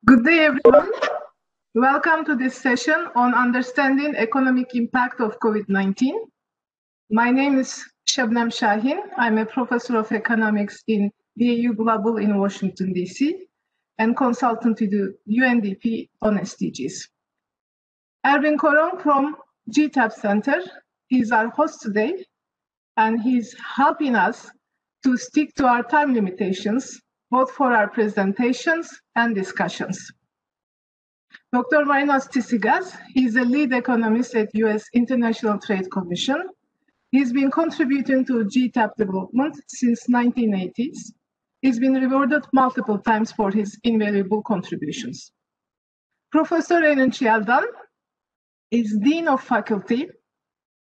Good day, everyone. Welcome to this session on understanding economic impact of COVID-19. My name is Shabnam Shahin. I'm a professor of economics in BAU Global in Washington, D.C., and consultant to the UNDP on SDGs. Erwin Korong from GTAP Center, he's our host today, and he's helping us to stick to our time limitations, both for our presentations and discussions. Dr. Marinos Tisigas, he's a lead economist at U.S. International Trade Commission. He's been contributing to GTAP development since 1980s. He's been rewarded multiple times for his invaluable contributions. Professor Enunchi Aldan is Dean of Faculty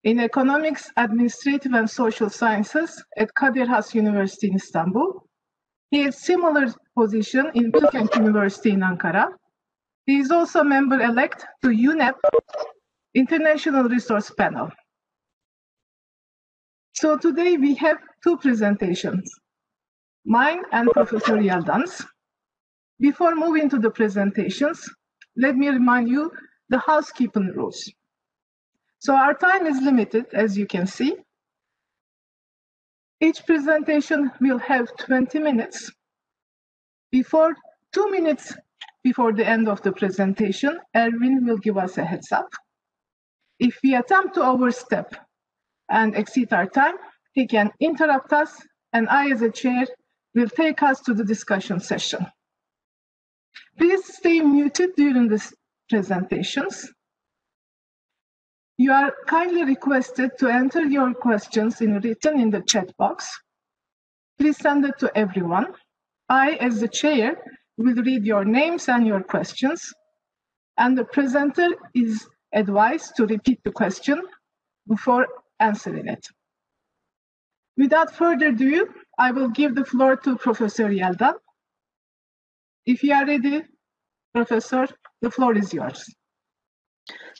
in Economics, Administrative and Social Sciences at Kadir Has University in Istanbul. He has similar position in Bilkent University in Ankara. He is also member-elect to UNEP International Resource Panel. So today we have two presentations, mine and Professor Yaldan's. Before moving to the presentations, let me remind you the housekeeping rules. So our time is limited, as you can see. Each presentation will have 20 minutes. 2 minutes before the end of the presentation, Erwin will give us a heads up. If we attempt to overstep and exceed our time, he can interrupt us, and I, as a chair, will take us to the discussion session. Please stay muted during these presentations. You are kindly requested to enter your questions in written in the chat box. Please send it to everyone. I, as the chair, will read your names and your questions, and the presenter is advised to repeat the question before answering it. Without further ado, I will give the floor to Professor Yaldan. If you are ready, Professor, the floor is yours.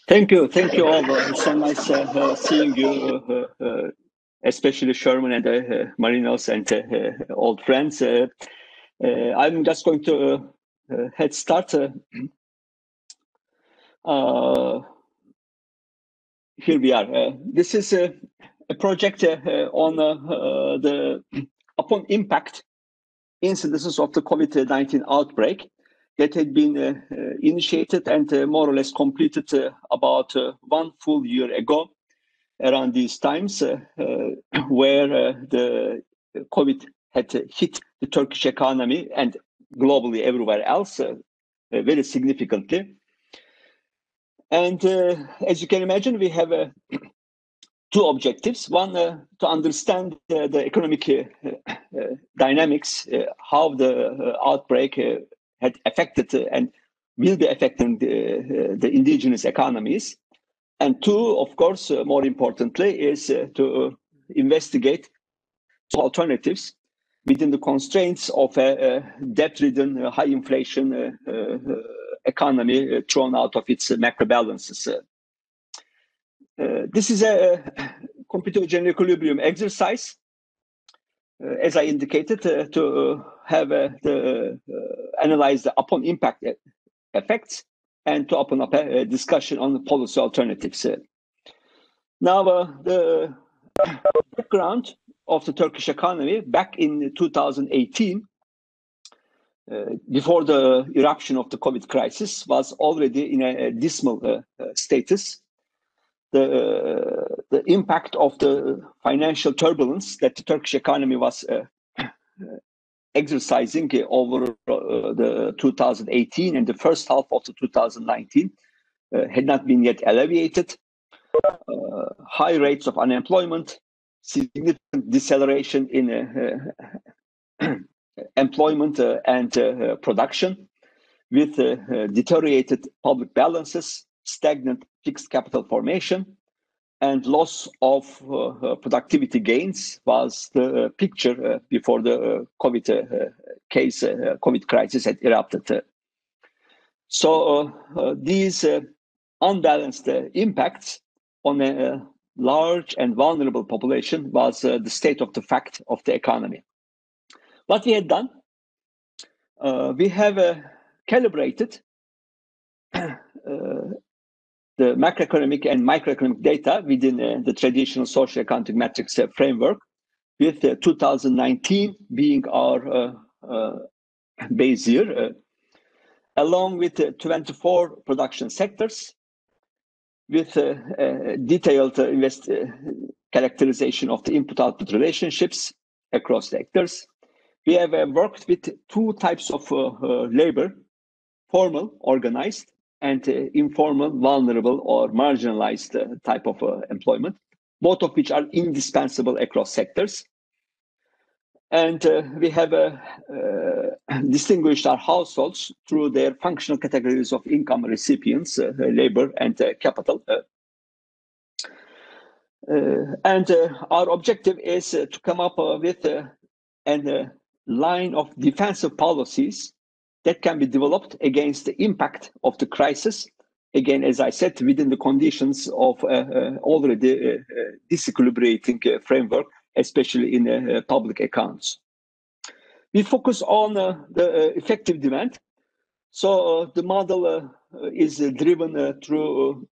Thank you all. It's so nice seeing you, especially Sherman and Marinos and old friends. I'm just going to head start. Here we are. This is a project on the upon impact incidences of the COVID-19 outbreak that had been initiated and more or less completed about 1 full year ago, around these times, where the COVID had hit the Turkish economy and globally everywhere else very significantly. And as you can imagine, we have two objectives. One, to understand the economic dynamics, how the outbreak had affected and will be affecting the indigenous economies. And two, of course, more importantly, is to investigate alternatives within the constraints of a debt-ridden, high inflation economy thrown out of its macro balances. This is a computer general equilibrium exercise, as I indicated, to have analyze the upon impact effects and to open up a discussion on the policy alternatives. Now, the background of the Turkish economy back in 2018, before the eruption of the COVID crisis, was already in a dismal status. The impact of the financial turbulence that the Turkish economy was exercising over the 2018 and the first half of the 2019 had not been yet alleviated. High rates of unemployment, significant deceleration in employment and production, with deteriorated public balances, stagnant fixed capital formation, and loss of productivity gains was the picture before the COVID crisis had erupted. So these unbalanced impacts on a large and vulnerable population was the state of the fact of the economy. What we had done, we have calibrated the macroeconomic and microeconomic data within the traditional social accounting metrics framework, with 2019 being our base year, along with 24 production sectors, with detailed characterization of the input-output relationships across sectors. We have worked with two types of labor: formal, organized, and informal, vulnerable, or marginalized type of employment, both of which are indispensable across sectors. And we have distinguished our households through their functional categories of income recipients, labor, and capital. And our objective is to come up with a line of defensive policies that can be developed against the impact of the crisis. Again, as I said, within the conditions of already disequilibrating framework, especially in public accounts. We focus on the effective demand. So the model is driven through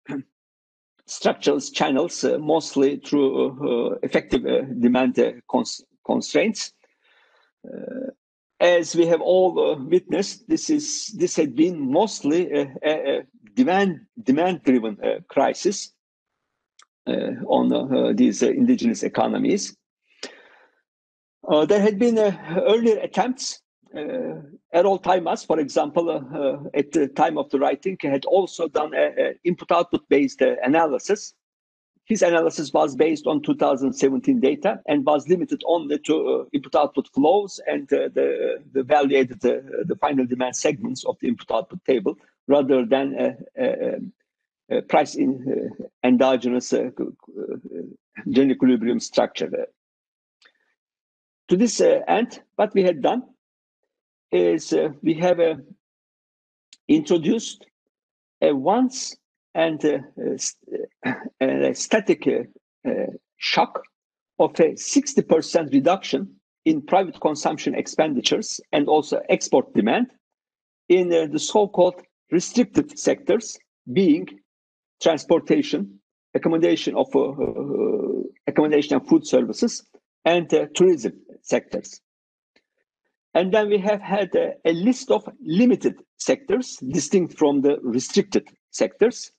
structural channels, mostly through effective demand constraints. As we have all witnessed, this had been mostly a demand-driven crisis on these indigenous economies. There had been earlier attempts. Errol Taymaz, for example, at the time of the writing, had also done an input-output based analysis. His analysis was based on 2017 data and was limited only to input-output flows and the valuated the final demand segments of the input-output table, rather than price in endogenous general equilibrium structure. To this end, what we had done is we have introduced a once and a static shock of a 60% reduction in private consumption expenditures and also export demand in the so-called restricted sectors, being transportation, accommodation and food services, and tourism sectors. And then we have had a list of limited sectors distinct from the restricted sectors.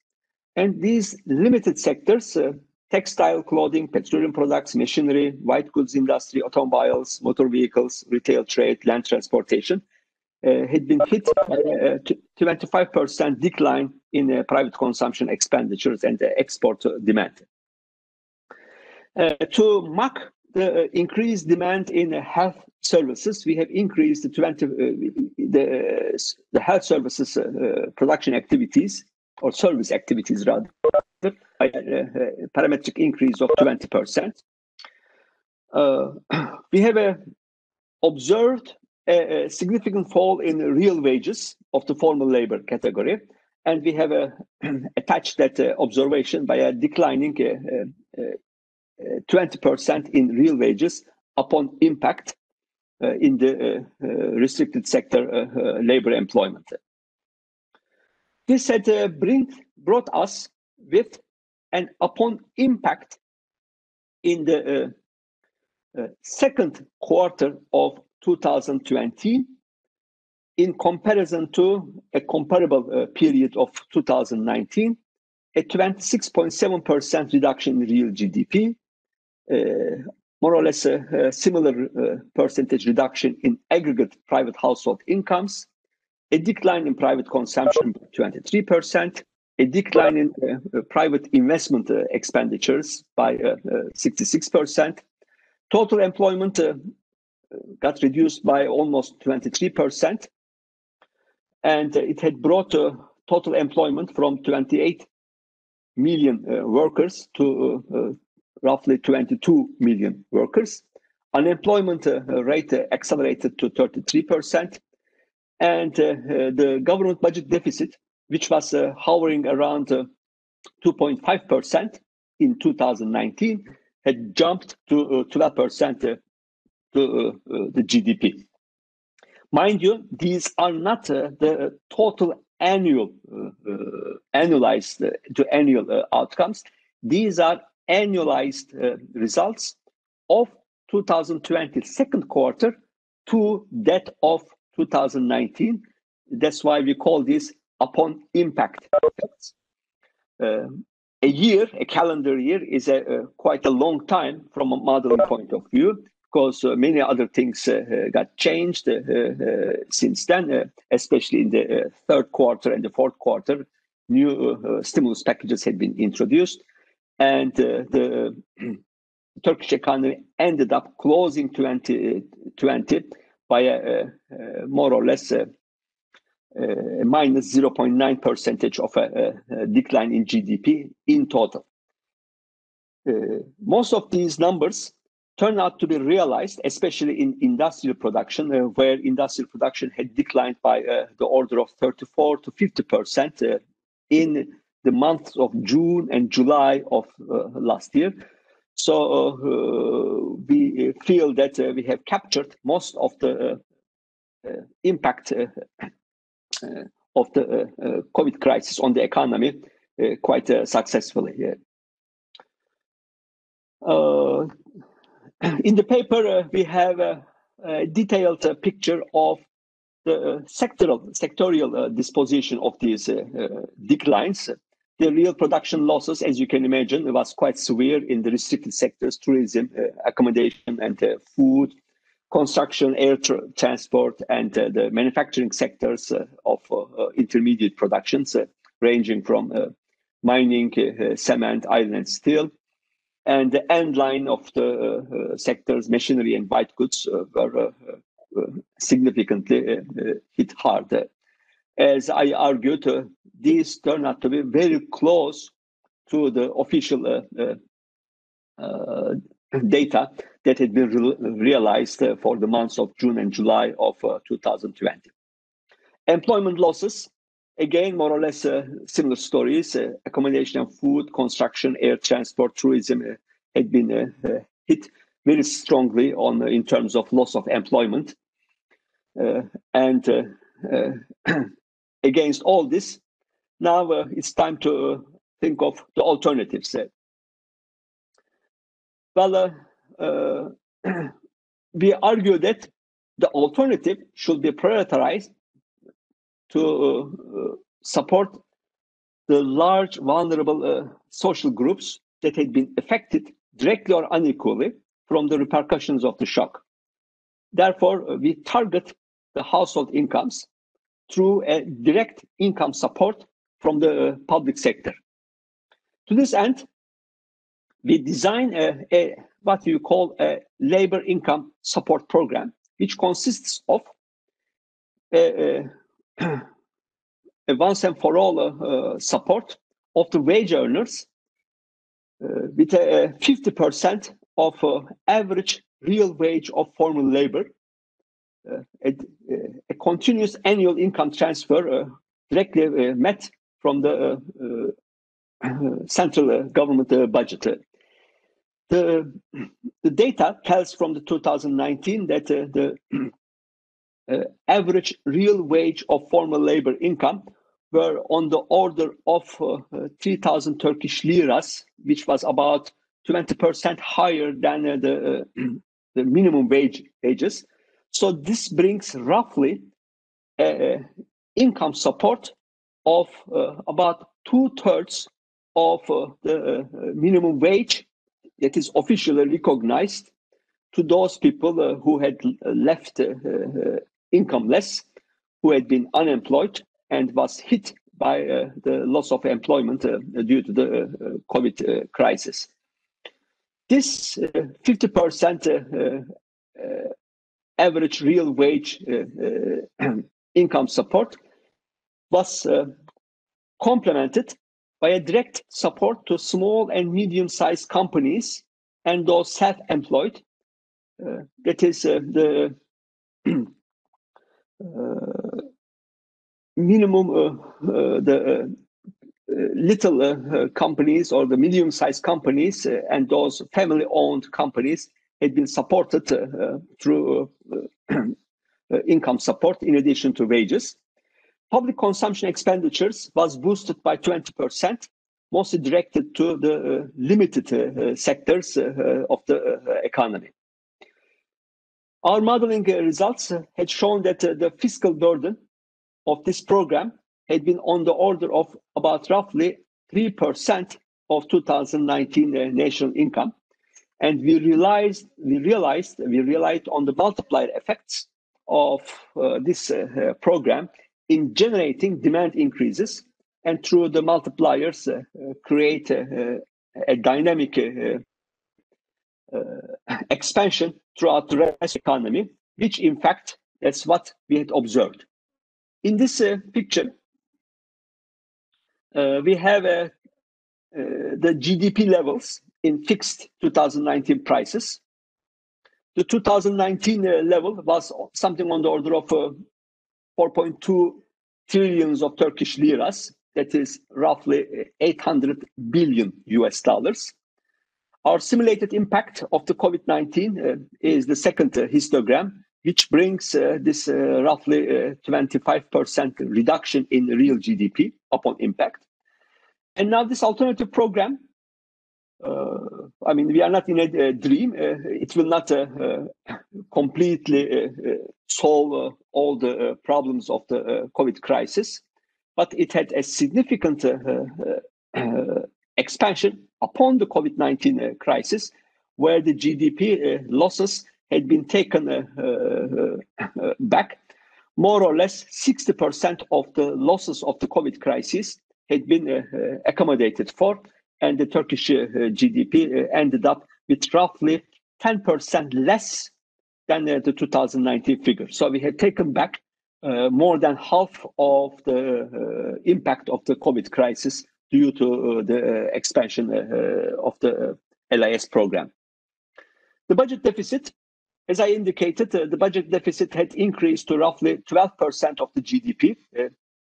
And these limited sectors, textile, clothing, petroleum products, machinery, white goods industry, automobiles, motor vehicles, retail trade, land transportation, had been hit by a 25% decline in private consumption expenditures and export demand. To mark the increased demand in health services, we have increased the health services production activities, or service activities rather, by a parametric increase of 20%. We have observed a significant fall in real wages of the formal labor category, and we have attached that observation by a declining 20% in real wages upon impact in the restricted sector labor employment. This had brought us with an upon impact in the second quarter of 2020 in comparison to a comparable period of 2019, a 26.7% reduction in real GDP, more or less a similar percentage reduction in aggregate private household incomes, a decline in private consumption by 23%, a decline in private investment expenditures by 66%. Total employment got reduced by almost 23%, and it had brought total employment from 28 million workers to roughly 22 million workers. Unemployment rate accelerated to 33%, and the government budget deficit, which was hovering around 2.5% in 2019, had jumped to 12% to the GDP. Mind you, these are not the total annual annualized to annual outcomes. These are annualized results of 2020 second quarter to that of 2019. That's why we call this upon impact effects. A year, a calendar year, is quite a long time from a modeling point of view, because many other things got changed since then, especially in the third quarter and the fourth quarter. New stimulus packages had been introduced, and the Turkish economy ended up closing 2020 by a more or less minus 0.9% of a decline in GDP in total. Most of these numbers turn out to be realized, especially in industrial production, where industrial production had declined by the order of 34 to 50% in the months of June and July of last year. So we feel that we have captured most of the impact of the COVID crisis on the economy quite successfully. In the paper, we have a detailed picture of the sectorial disposition of these declines. The real production losses, as you can imagine, was quite severe in the restricted sectors: tourism, accommodation, and food, construction, air transport, and the manufacturing sectors of intermediate productions, ranging from mining, cement, iron, and steel. And the end line of the sectors, machinery and white goods, were significantly hit hard. As I argued, these turn out to be very close to the official data that had been realized for the months of June and July of 2020. Employment losses, again, more or less similar stories. Accommodation and food, construction, air transport, tourism had been hit very strongly in terms of loss of employment. And against all this, now it's time to think of the alternatives. Well, we argue that the alternative should be prioritized to support the large vulnerable social groups that had been affected directly or unequally from the repercussions of the shock. Therefore, we target the household incomes through a direct income support from the public sector. To this end, we design what you call a labor income support program, which consists of a once and for all support of the wage earners with 50% of average real wage of formal labor, a continuous annual income transfer directly met from the central government budget. The data tells from the 2019 that the average real wage of formal labor income were on the order of 3,000 Turkish liras, which was about 20% higher than the minimum wages. So this brings roughly income support of about 2/3 of the minimum wage that is officially recognized to those people who had left incomeless, who had been unemployed and was hit by the loss of employment due to the COVID crisis. This 50% average real wage income support was complemented by a direct support to small and medium-sized companies and those self-employed. That is the minimum, the little companies or the medium-sized companies and those family-owned companies had been supported through income support in addition to wages. Public consumption expenditures was boosted by 20%, mostly directed to the limited sectors of the economy. Our modeling results had shown that the fiscal burden of this program had been on the order of about roughly 3% of 2019 national income. And we relied on the multiplier effects of this program in generating demand increases, and through the multipliers create a dynamic expansion throughout the rest of the economy, which in fact, that's what we had observed. In this picture, we have the GDP levels in fixed 2019 prices. The 2019 level was something on the order of 4.2 trillions of Turkish liras. That is roughly 800 billion US dollars. Our simulated impact of the COVID-19 is the second histogram, which brings this roughly 25% reduction in real GDP upon impact. And now this alternative program, I mean, we are not in a dream. It will not completely solve all the problems of the COVID crisis, but it had a significant expansion upon the COVID-19 crisis, where the GDP losses had been taken back. More or less 60% of the losses of the COVID crisis had been accommodated for, and the Turkish GDP ended up with roughly 10% less than the 2019 figure. So we had taken back more than half of the impact of the COVID crisis due to the expansion of the LIS program. The budget deficit, as I indicated, the budget deficit had increased to roughly 12% of the GDP,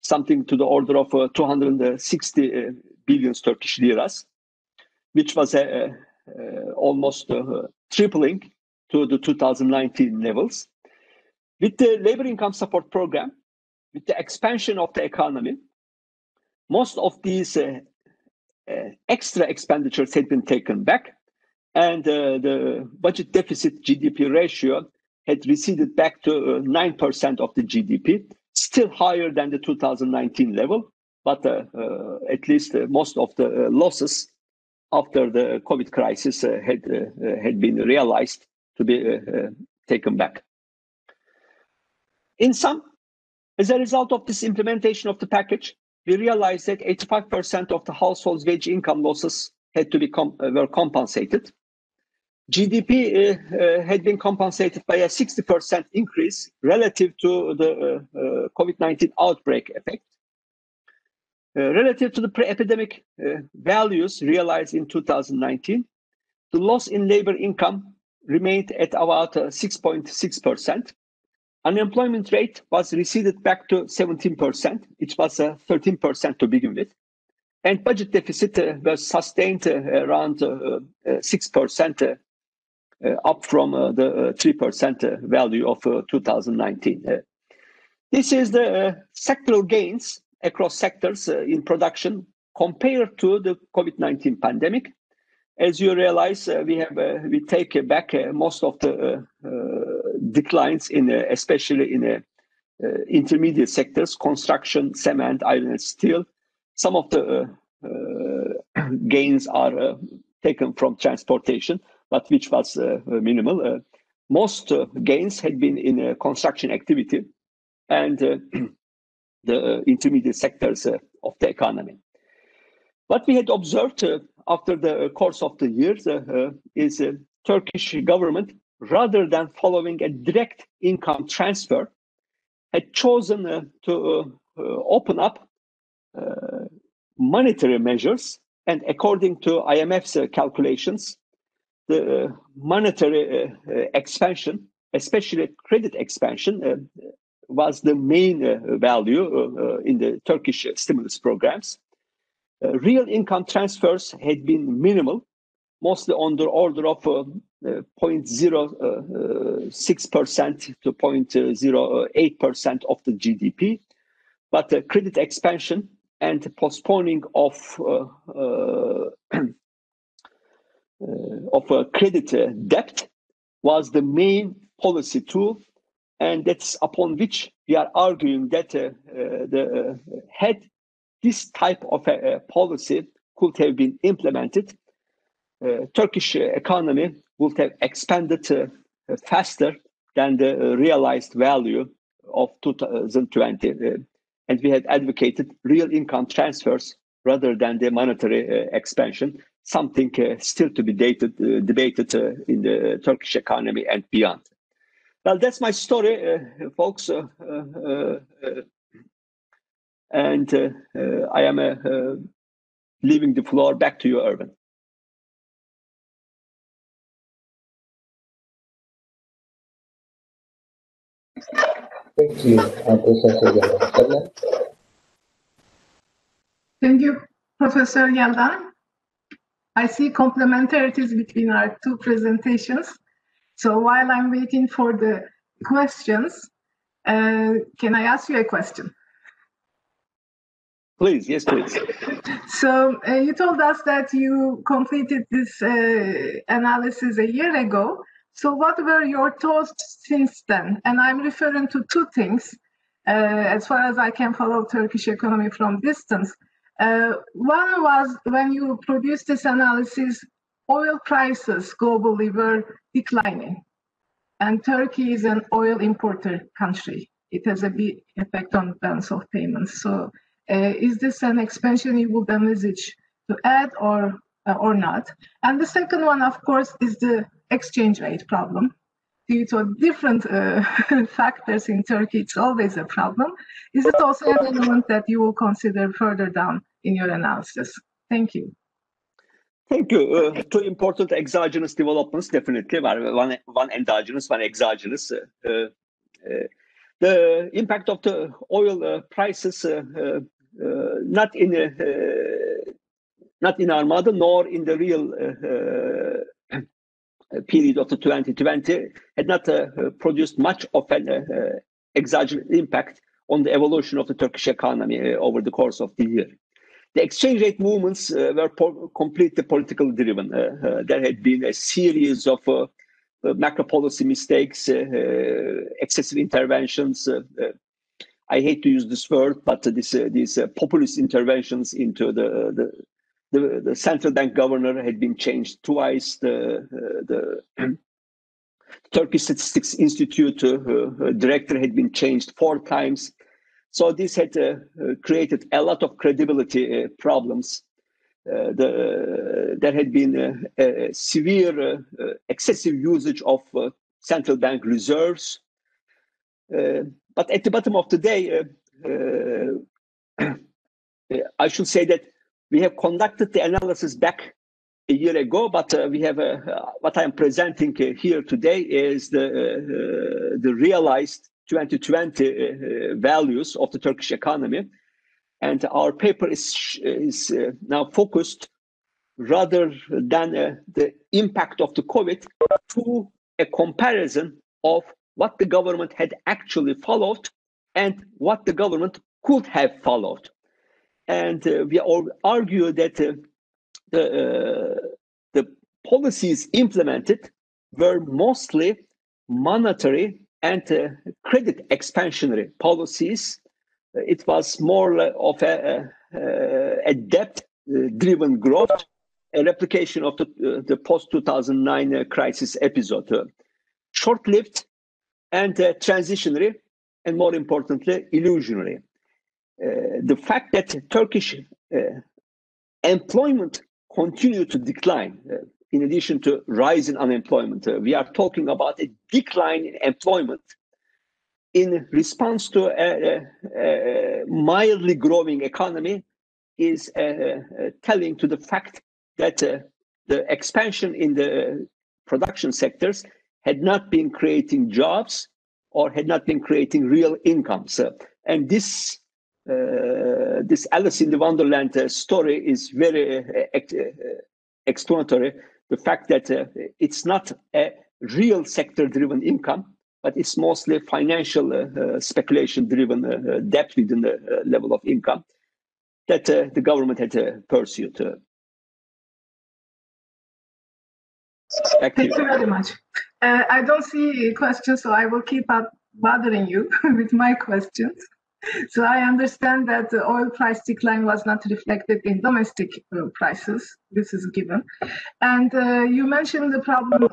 something to the order of 260 billion Turkish liras, which was almost tripling to the 2019 levels. With the labor income support program, with the expansion of the economy, most of these extra expenditures had been taken back, and the budget deficit GDP ratio had receded back to 9% of the GDP, still higher than the 2019 level, but at least most of the losses after the COVID crisis had been realized to be taken back. In sum, as a result of this implementation of the package, we realized that 85% of the households' wage income losses had to be were compensated. GDP had been compensated by a 60% increase relative to the COVID-19 outbreak effect. Relative to the pre-epidemic values realized in 2019, the loss in labor income remained at about 6.6%. Unemployment rate was receded back to 17%. It was 13% to begin with. And budget deficit was sustained around 6%, up from the 3% value of 2019. This is the sectoral gains across sectors in production compared to the COVID-19 pandemic. As you realize, we take back most of the declines in especially in intermediate sectors, construction, cement, iron and steel. Some of the gains are taken from transportation, but which was minimal. Most gains had been in construction activity and the intermediate sectors of the economy. What we had observed after the course of the years is Turkish government, rather than following a direct income transfer, had chosen to open up monetary measures. And according to IMF's calculations, the monetary expansion, especially credit expansion, was the main value in the Turkish stimulus programs. Real income transfers had been minimal mostly on the order of 0.06% to 0.08% of the GDP. But credit expansion and postponing of credit debt was the main policy tool, and that's upon which we are arguing that had this type of policy could have been implemented, Turkish economy would have expanded faster than the realized value of 2020. And we had advocated real income transfers rather than the monetary expansion, something still to be debated in the Turkish economy and beyond. Well, that's my story, folks. And I am leaving the floor back to you, Erwin. Thank you, Professor Yaldan. Thank you, Professor Yaldan. I see complementarities between our two presentations. So while I'm waiting for the questions, can I ask you a question? Please, yes, please. So you told us that you completed this analysis a year ago. So what were your thoughts since then? And I'm referring to two things, as far as I can follow Turkish economy from distance. One was when you produced this analysis, oil prices globally were declining. And Turkey is an oil importer country. It has a big effect on balance of payments. So is this an expansion you would envisage to add or not? And the second one, of course, is the exchange rate problem. Due to different factors in Turkey, it's always a problem. Is it also an element that you will consider further down in your analysis? Thank you. Thank you. Two important exogenous developments, definitely. One endogenous, one exogenous. The impact of the oil prices, not in our model, nor in the real period of the 2020, had not produced much of an exogenous impact on the evolution of the Turkish economy over the course of the year. The exchange rate movements were completely politically driven. There had been a series of macro policy mistakes, excessive interventions. I hate to use this word, but these populist interventions into the central bank governor had been changed twice. The Turkish Statistics Institute director had been changed 4 times. So this had created a lot of credibility problems. There had been a severe excessive usage of central bank reserves. But at the bottom of the day, I should say that we have conducted the analysis back a year ago, but we have what I am presenting here today is the realized 2020 values of the Turkish economy, and our paper is now focused rather than the impact of the COVID to a comparison of what the government had actually followed and what the government could have followed. And we all argue that the policies implemented were mostly monetary and credit expansionary policies. It was more of a debt-driven growth, a replication of the post-2009 crisis episode. Short-lived and transitionary, and more importantly, illusionary. The fact that Turkish employment continued to decline, in addition to rise in unemployment, we are talking about a decline in employment in response to a mildly growing economy is telling to the fact that the expansion in the production sectors had not been creating jobs or had not been creating real incomes. And this Alice in the Wonderland story is very explanatory. the fact that it's not a real sector-driven income, but it's mostly financial speculation-driven debt within the level of income that the government had pursued. Thank you very much. I don't see questions, so I will keep up bothering you with my questions. So I understand that the oil price decline was not reflected in domestic prices. This is given. And you mentioned the problem of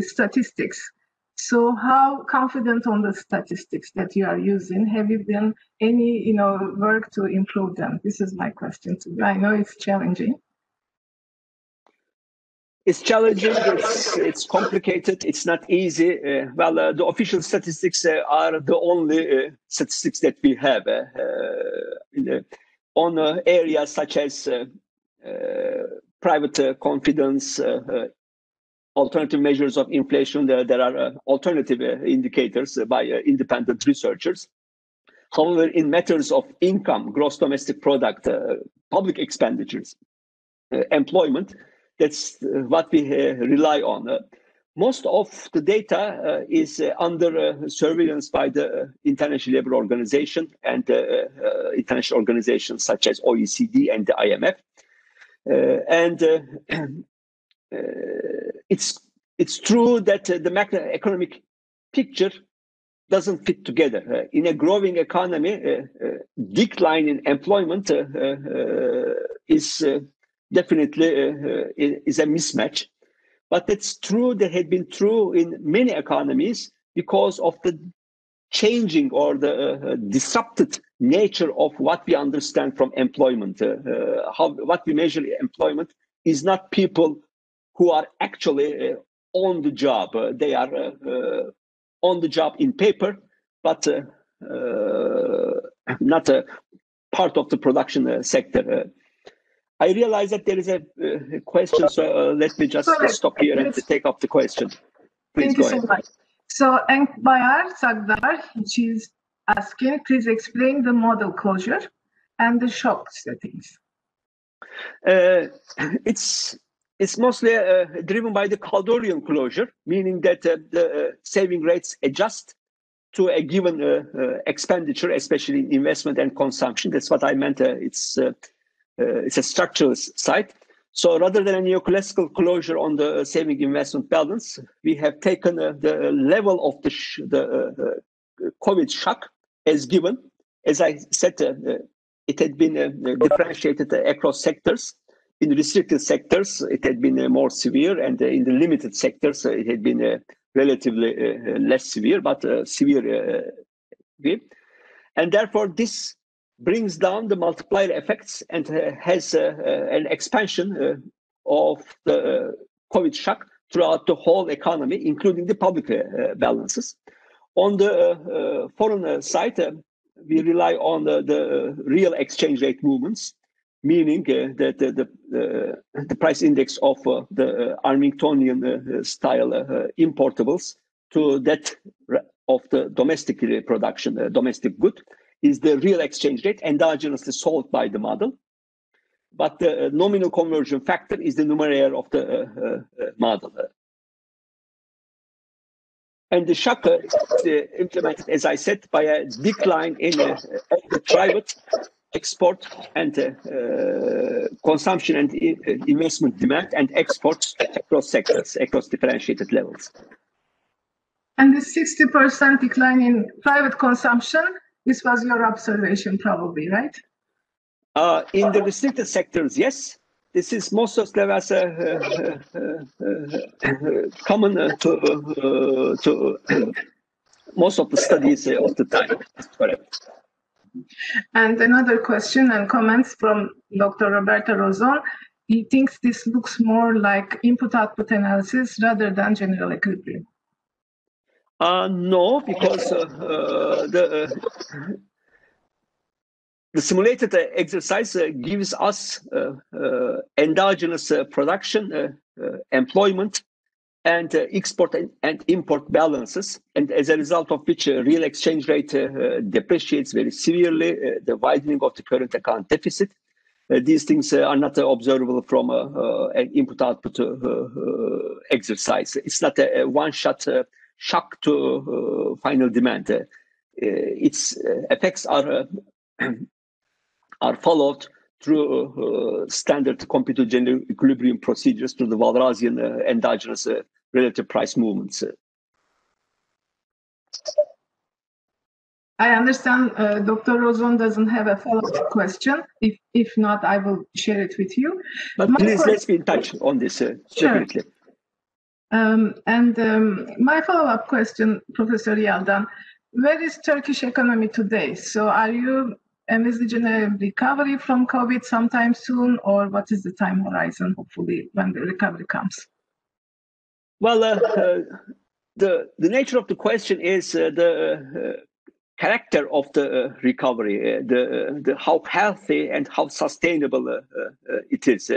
statistics. So how confident on the statistics that you are using? Have you done any work to improve them? This is my question to you. I know it's challenging. It's challenging, it's complicated, it's not easy. The official statistics are the only statistics that we have on areas such as private confidence, alternative measures of inflation. There are alternative indicators by independent researchers. However, in matters of income, gross domestic product, public expenditures, employment, that's what we rely on. Most of the data is under surveillance by the International Labour Organization and international organizations such as OECD and the IMF. It's true that the macroeconomic picture doesn't fit together. In a growing economy, decline in employment is definitely is a mismatch. But it's true, that had been true in many economies because of the changing or the disrupted nature of what we understand from employment. What we measure employment is not people who are actually on the job. They are on the job in paper, but not a part of the production sector. I realize that there is a question, so let me just stop here and take up the question. Please Thank you so much. So Enkbayar Sagdar, she is asking, please explain the model closure and the shock settings. It's mostly driven by the Caldorian closure, meaning that the saving rates adjust to a given expenditure, especially in investment and consumption. That's what I meant. It's a structural side. So rather than a neoclassical closure on the saving investment balance, we have taken the level of the COVID shock as given. As I said, it had been differentiated across sectors. In the restricted sectors, it had been more severe, and in the limited sectors, it had been relatively less severe, but severe. And therefore, this brings down the multiplier effects and has an expansion of the COVID shock throughout the whole economy, including the public balances. On the foreign side, we rely on the real exchange rate movements, meaning that the price index of the Armingtonian style importables to that of the domestic production, domestic good, is the real exchange rate endogenously solved by the model. But the nominal conversion factor is the numeraire of the model. And the shock is implemented, as I said, by a decline in the private export and consumption and investment demand and exports across sectors, across differentiated levels. And the 60% decline in private consumption, this was your observation probably, right? In the restricted sectors, yes. This is most of them as common to most of the studies of the time. Correct. And another question and comments from Dr. Roberto Rozon. He thinks this looks more like input-output analysis rather than general equilibrium. No, because the simulated exercise gives us endogenous production, employment, and export and import balances, and as a result of which real exchange rate depreciates very severely, the widening of the current account deficit, these things are not observable from an input-output exercise. It's not a one-shot shock to final demand. Its effects are followed through standard computer general equilibrium procedures through the Walrasian endogenous relative price movements. I understand Dr. Rozon doesn't have a follow-up question. If not, I will share it with you. But please, let's be in touch on this separately. Sure. My follow-up question, Professor Yaldan, where is Turkish economy today? So are you envisaging a recovery from COVID sometime soon, or what is the time horizon, hopefully, when the recovery comes? Well, the nature of the question is the character of the recovery, the how healthy and how sustainable it is.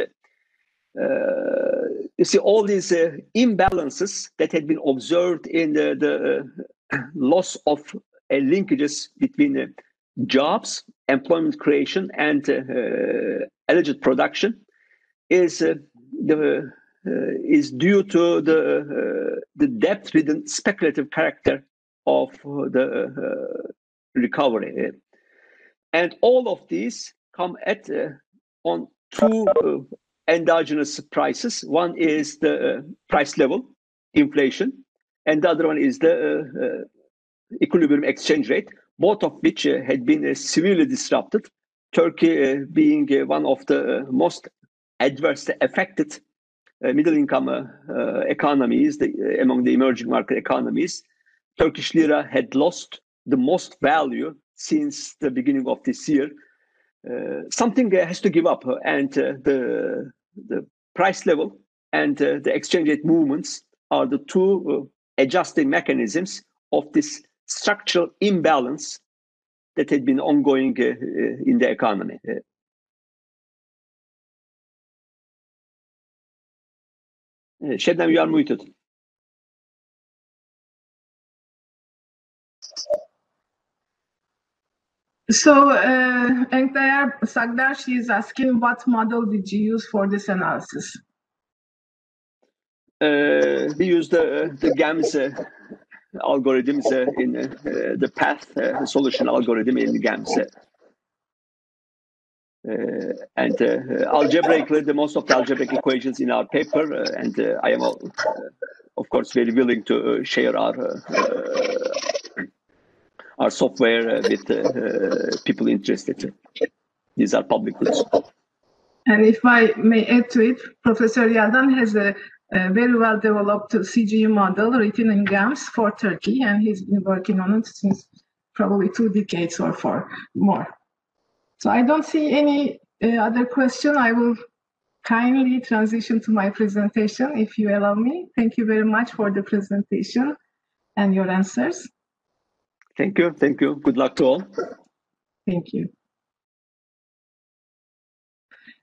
You see, all these imbalances that had been observed in the loss of linkages between jobs, employment creation, and alleged production is due to the depth-ridden speculative character of the recovery. And all of these come at on two endogenous prices. One is the price level, inflation, and the other one is the equilibrium exchange rate, both of which had been severely disrupted. Turkey being one of the most adversely affected middle-income economies among the emerging market economies. Turkish lira had lost the most value since the beginning of this year. Something has to give up, and the price level and the exchange rate movements are the two adjusting mechanisms of this structural imbalance that had been ongoing in the economy. Şebnem, you are muted. So, Enkdayar Sagdar, she is asking, what model did you use for this analysis? We used the GAMS algorithms in the path solution algorithm in GAMS. And algebraically, the most of the algebraic equations in our paper, and I am, of course, very willing to share our software with people interested. These are public goods. And if I may add to it, Professor Yaldan has a very well-developed CGE model written in GAMS for Turkey, and he's been working on it since probably 2 decades or more. So I don't see any other question. I will kindly transition to my presentation, if you allow me. Thank you very much for the presentation and your answers. Thank you. Thank you. Good luck to all. Thank you.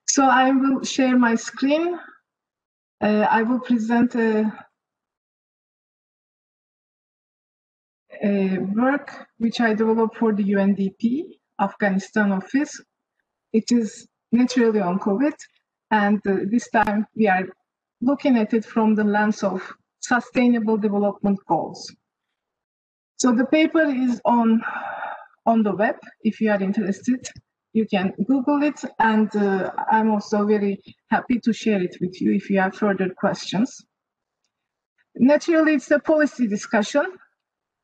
So I will share my screen. I will present a work which I developed for the UNDP Afghanistan office. It is naturally on COVID, and this time we are looking at it from the lens of sustainable development goals. So the paper is on the web. If you are interested, you can Google it, and I'm also very happy to share it with you if you have further questions. Naturally, it's a policy discussion,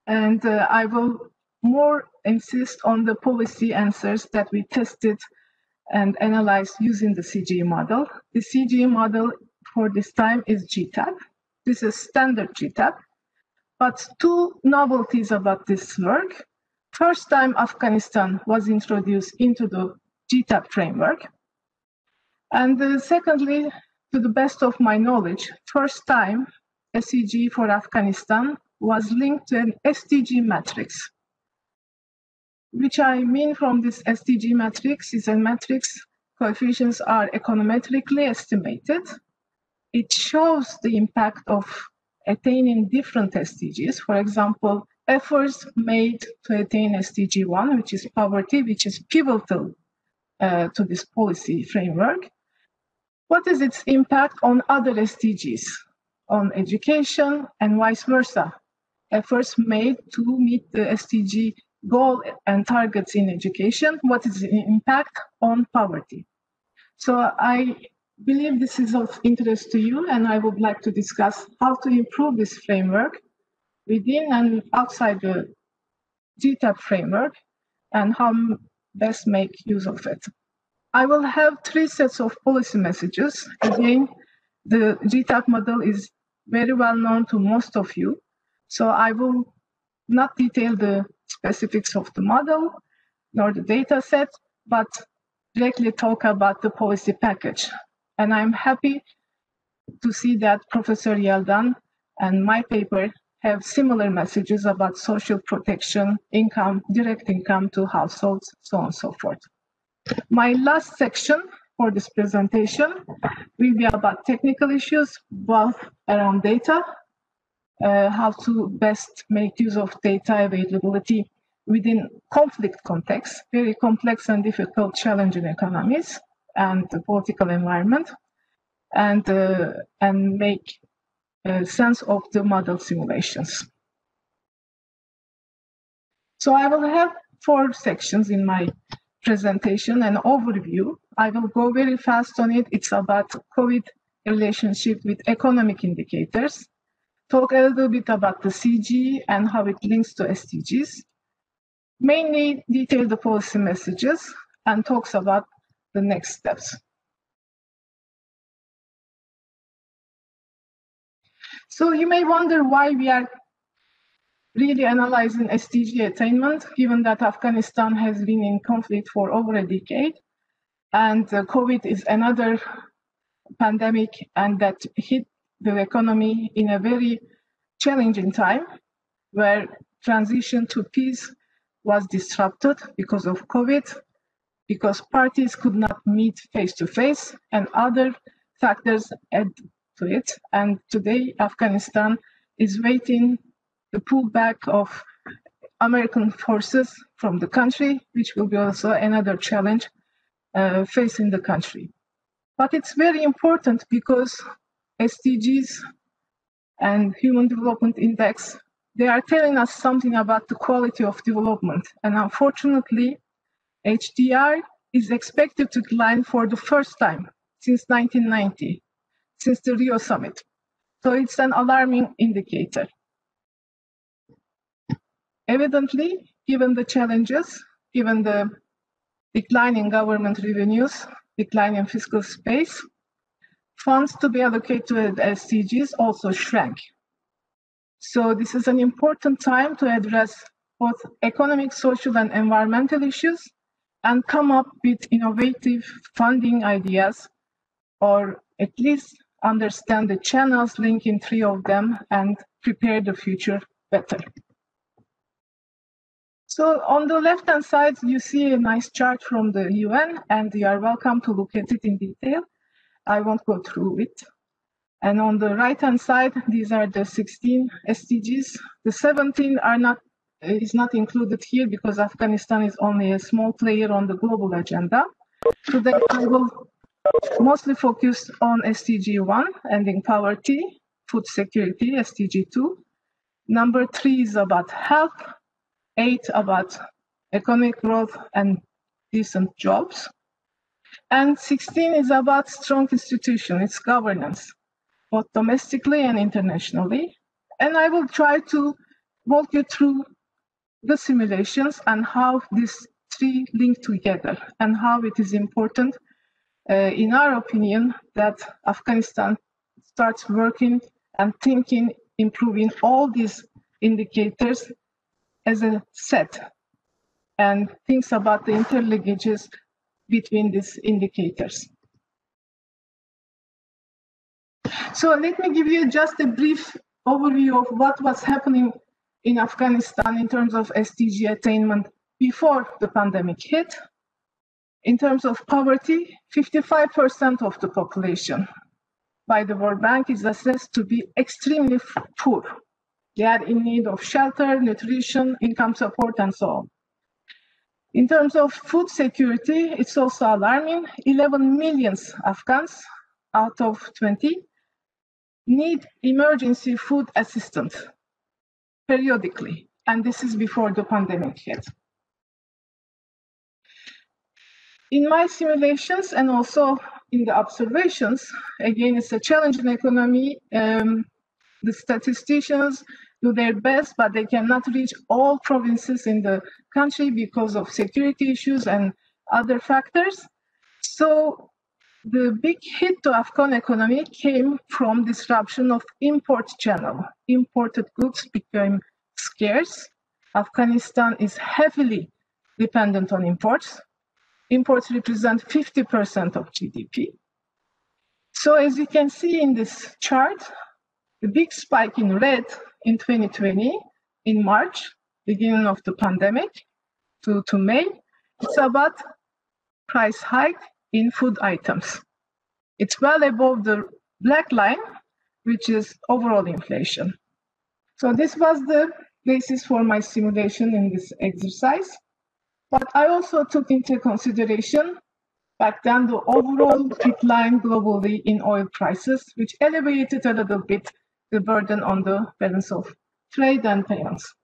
and I will more insist on the policy answers that we tested and analyzed using the CGE model. The CGE model for this time is GTAP. This is standard GTAP, but two novelties about this work. First time Afghanistan was introduced into the GTAP framework. And secondly, to the best of my knowledge, first time SEG for Afghanistan was linked to an SDG matrix. Which I mean from this SDG matrix is a matrix coefficients are econometrically estimated. It shows the impact of attaining different SDGs. For example, efforts made to attain SDG 1, which is poverty, which is pivotal to this policy framework. What is its impact on other SDGs, on education and vice versa? Efforts made to meet the SDG goal and targets in education. What is the impact on poverty? So I believe this is of interest to you, and I would like to discuss how to improve this framework within and outside the GTAP framework, and how best make use of it. I will have 3 sets of policy messages. Again, the GTAP model is very well known to most of you, so I will not detail the specifics of the model nor the data set, but directly talk about the policy package. And I'm happy to see that Professor Yeldan and my paper have similar messages about social protection, income, direct income to households, so on and so forth. My last section for this presentation will be about technical issues, both around data, how to best make use of data availability within conflict contexts, very complex and difficult challenging economies and the political environment, and make sense of the model simulations. So I will have 4 sections in my presentation, an overview. I will go very fast on it. It's about COVID relationship with economic indicators. Talk a little bit about the CG and how it links to SDGs. Mainly detail the policy messages and talks about the next steps. So you may wonder why we are really analyzing SDG attainment, given that Afghanistan has been in conflict for over a decade, and COVID is another pandemic, and that hit the economy in a very challenging time, where transition to peace was disrupted because of COVID, because parties could not meet face-to-face, and other factors add to it. And today, Afghanistan is waiting the pullback of American forces from the country, which will be also another challenge facing the country. But it's very important because SDGs and Human Development Index, they are telling us something about the quality of development. And unfortunately, HDR is expected to decline for the first time since 1990, since the Rio summit. So it's an alarming indicator. Evidently, given the challenges, given the decline in government revenues, decline in fiscal space, funds to be allocated to SDGs also shrank. So this is an important time to address both economic, social, and environmental issues and come up with innovative funding ideas, or at least understand the channels linking 3 of them and prepare the future better. So on the left-hand side, you see a nice chart from the UN, and you are welcome to look at it in detail. I won't go through it. And on the right-hand side, these are the 16 SDGs. The 17 is not included here because Afghanistan is only a small player on the global agenda. Today, I will mostly focus on SDG 1, ending poverty, food security, SDG 2. Number 3 is about health. 8 about economic growth and decent jobs. And 16 is about strong institutions, its governance, both domestically and internationally. And I will try to walk you through the simulations and how these 3 link together and how it is important, in our opinion, that Afghanistan starts working and thinking, improving all these indicators as a set, and thinks about the interlinkages between these indicators. So let me give you just a brief overview of what was happening in Afghanistan in terms of SDG attainment before the pandemic hit. In terms of poverty, 55% of the population by the World Bank is assessed to be extremely poor. They are in need of shelter, nutrition, income support, and so on. In terms of food security, it's also alarming. 11 million Afghans out of 20 need emergency food assistance periodically, and this is before the pandemic hit. In my simulations and also in the observations, again, it's a challenging economy. The statisticians do their best, but they cannot reach all provinces in the country because of security issues and other factors. So the big hit to Afghan economy came from disruption of import channel. Imported goods became scarce. Afghanistan is heavily dependent on imports. Imports represent 50% of GDP. So as you can see in this chart, the big spike in red in 2020, in March, beginning of the pandemic to May, it's about price hike in food items. It's well above the black line, which is overall inflation. So this was the basis for my simulation in this exercise. But I also took into consideration back then the overall decline globally in oil prices, which elevated a little bit the burden on the balance of trade and payments.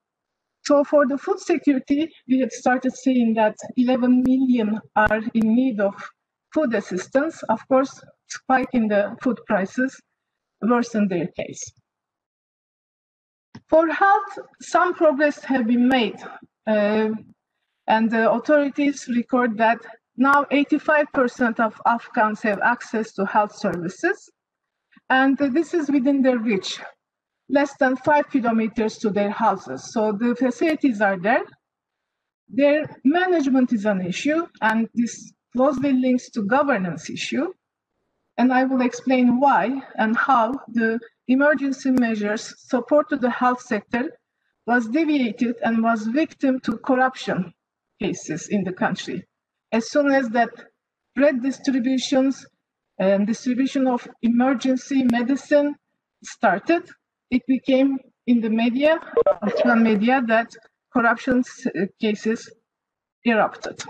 So for the food security, we had started seeing that 11 million are in need of food assistance. Of course, spike in the food prices worsened their case. For health, some progress have been made. And the authorities record that now 85% of Afghans have access to health services. And this is within their reach, less than 5 kilometers to their houses. So the facilities are there. Their management is an issue, and this closely links to governance issue. And I will explain why and how the emergency measures support to the health sector was deviated and was victim to corruption cases in the country. As soon as that bread distributions and distribution of emergency medicine started, it became in the media, Afghan media, that corruption cases erupted.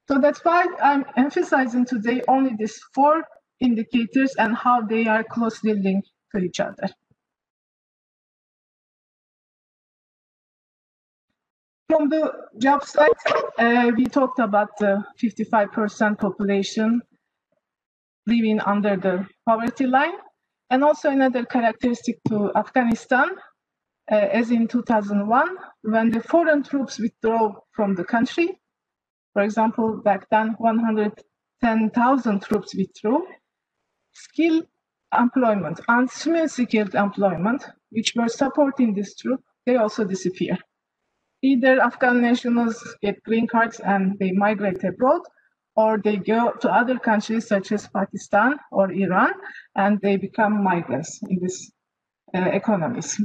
So that's why I'm emphasizing today only these 4 indicators and how they are closely linked to each other. From the job side, we talked about the 55% population living under the poverty line, and also another characteristic to Afghanistan, as in 2001, when the foreign troops withdrew from the country. For example, back then 110,000 troops withdrew. Skilled employment and semi-skilled employment, which were supporting this troop, they also disappear. Either Afghan nationals get green cards and they migrate abroad, or they go to other countries such as Pakistan or Iran, and they become migrants in these economies.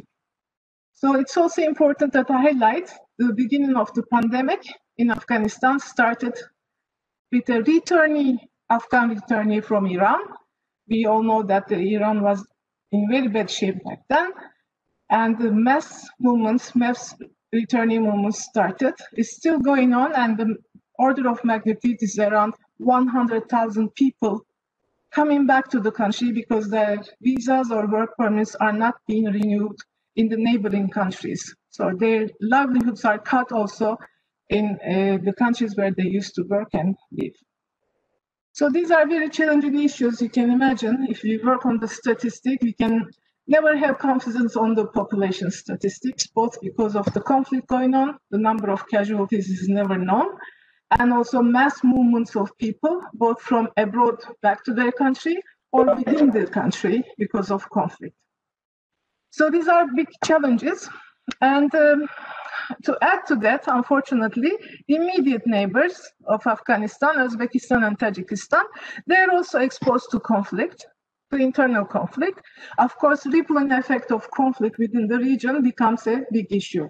So it's also important that I highlight the beginning of the pandemic in Afghanistan started with a Afghan returnee from Iran. We all know that Iran was in very bad shape back then, and the mass returnee movements started. It's still going on, and the order of magnitude is around 100,000 people coming back to the country because their visas or work permits are not being renewed in the neighboring countries. So their livelihoods are cut also in the countries where they used to work and live. So these are very challenging issues. You can imagine if we work on the statistic, we can never have confidence on the population statistics, both because of the conflict going on, the number of casualties is never known, and also mass movements of people, both from abroad back to their country or within the country because of conflict. So these are big challenges. And to add to that, unfortunately, the immediate neighbors of Afghanistan, Uzbekistan and Tajikistan, they're also exposed to conflict, to internal conflict. Of course, rippling effect of conflict within the region becomes a big issue.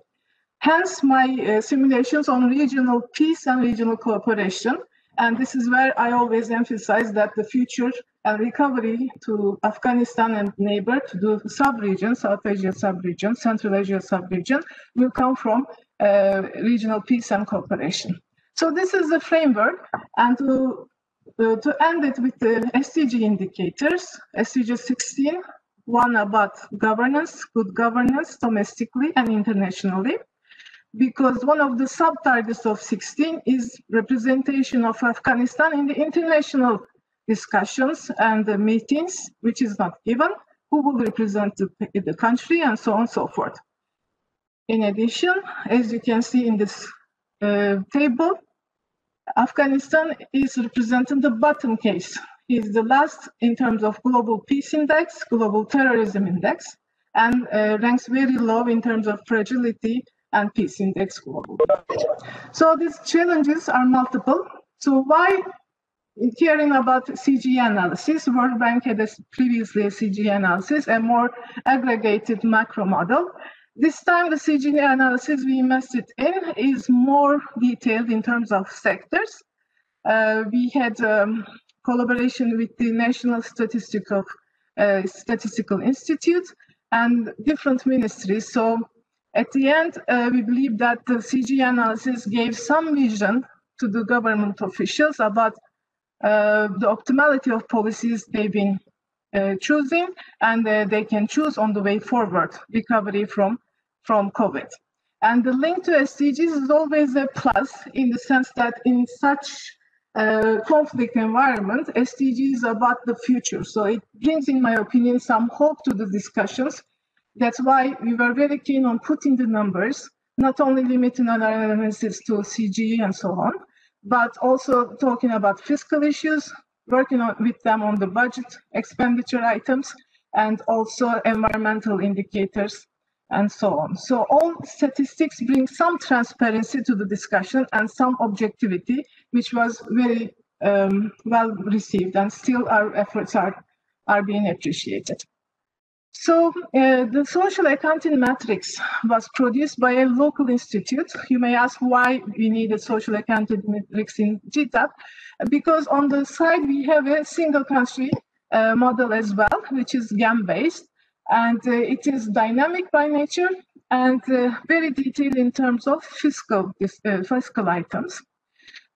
Hence, my simulations on regional peace and regional cooperation. And this is where I always emphasize that the future and recovery to Afghanistan and neighbor, to the sub-region, South Asia sub-region, Central Asia sub-region, will come from regional peace and cooperation. So this is the framework, and to end it with the SDG indicators, SDG 16, one about governance, good governance domestically and internationally, because one of the sub-targets of 16 is representation of Afghanistan in the international discussions and the meetings, which is not given, who will represent the country, and so on and so forth. In addition, as you can see in this table, Afghanistan is representing the bottom case. It is the last in terms of global peace index, global terrorism index, and ranks very low in terms of fragility and peace index globally. So these challenges are multiple. So why caring about CGE analysis? World Bank had previously a CGE analysis, a more aggregated macro model. This time, the CGE analysis we invested in is more detailed in terms of sectors. We had collaboration with the National Statistical Institute and different ministries. So at the end, we believe that the CGE analysis gave some vision to the government officials about the optimality of policies they've been choosing, and they can choose on the way forward, recovery from COVID. And the link to SDGs is always a plus in the sense that in such conflict environment, SDG is about the future. So it brings, in my opinion, some hope to the discussions. That's why we were very keen on putting the numbers, not only limiting our analysis to CGE and so on, but also talking about fiscal issues, working with them on the budget expenditure items, and also environmental indicators, and so on. So all statistics bring some transparency to the discussion and some objectivity, which was very well received, and still our efforts are being appreciated. So the social accounting matrix was produced by a local institute. You may ask why we need a social accounting matrix in GTAP, because on the side we have a single country model as well, which is GAM-based, and it is dynamic by nature and very detailed in terms of fiscal items.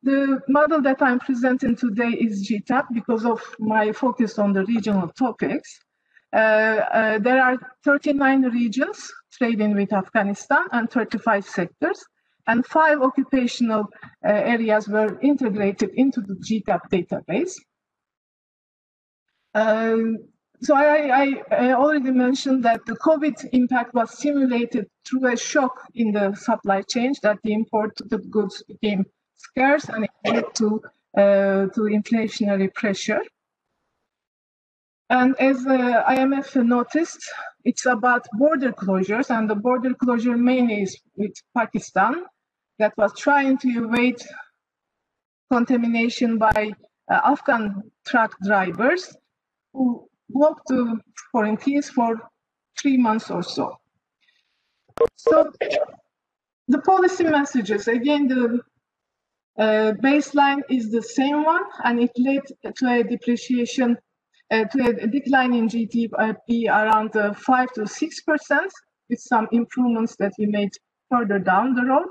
The model that I'm presenting today is GTAP because of my focus on the regional topics. There are 39 regions trading with Afghanistan and 35 sectors, and 5 occupational areas were integrated into the GTAP database. So I already mentioned that the COVID impact was simulated through a shock in the supply chain, that the imported goods became scarce and it led to inflationary pressure. And as IMF noticed, it's about border closures, and the border closure mainly is with Pakistan, that was trying to evade contamination by Afghan truck drivers who walked to foreign keys for 3 months or so. So the policy messages, again, the baseline is the same one, and it led to a depreciation, to a decline in GTAP around 5 to 6%, with some improvements that we made further down the road.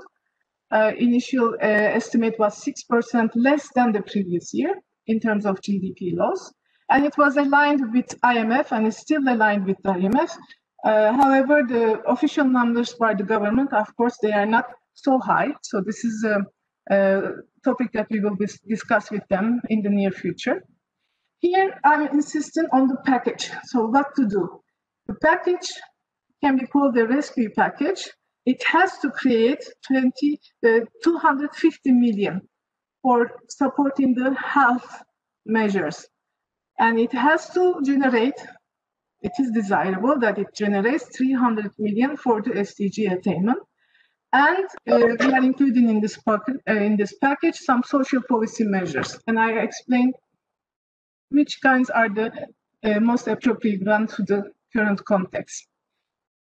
Initial estimate was 6% less than the previous year in terms of GDP loss, and it was aligned with IMF and is still aligned with the IMF. However, the official numbers by the government, of course, they are not so high. So this is a topic that we will discuss with them in the near future. Here, I'm insisting on the package. So what to do? The package can be called a rescue package. It has to create 250 million for supporting the health measures. And it has to generate, it is desirable that it generates 300 million for the SDG attainment. And we are including in this package some social policy measures. And I explained which kinds are the most appropriate one to the current context.